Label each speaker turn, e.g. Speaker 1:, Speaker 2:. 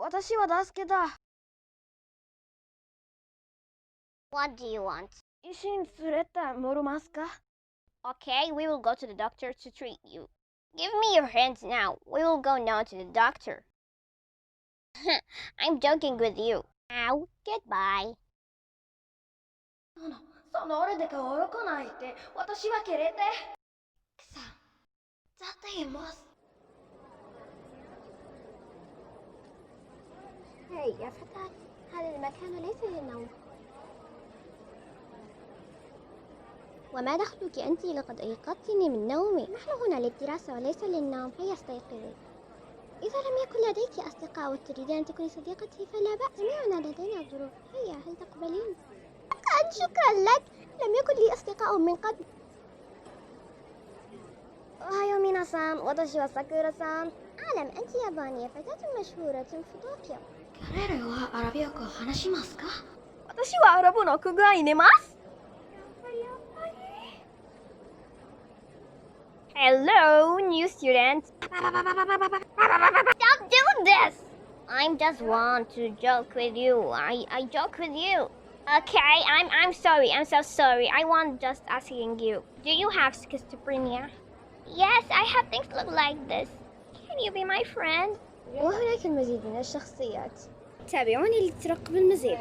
Speaker 1: 私は大好きだ。
Speaker 2: What do you want?
Speaker 1: 医師に連れてもらえますか？
Speaker 2: Okay, we will go to the doctor to treat you. Give me your hands now. We will go now to the doctor. I'm joking with you. Ow, goodbye.
Speaker 1: その俺でか愚かないって私は切れてさあ絶対います
Speaker 2: هاي يا فتاة، هذا المكان ليس للنوم. وما دخلك أنت؟ لقد أيقظتني من نومي. نحن هنا للدراسة وليس للنوم. هيا استيقظي. إذا لم يكن لديك أصدقاء وتريدين أن تكوني صديقتي فلا بأس. جميعنا لدينا ظروف. هيا، هل تقبلين؟ شكرا لك. لم يكن لي أصدقاء من قبل.
Speaker 1: おはよう皆さん私はさくらさん
Speaker 2: أعلم أنت يابانية فتاة مشهورة في طوكيو.
Speaker 1: 彼らはアラビア語を話しますか私はアラブの国がいねます
Speaker 2: Hello, new student. Stop doing this! I just want to joke with you. I joke with you. Okay, I'm sorry. I'm so sorry. I want just asking you. Do you have schizophrenia? Yes, I have things look like this. Can you be my friend?
Speaker 1: وهناك المزيد من الشخصيات تابعوني لترقبوا المزيد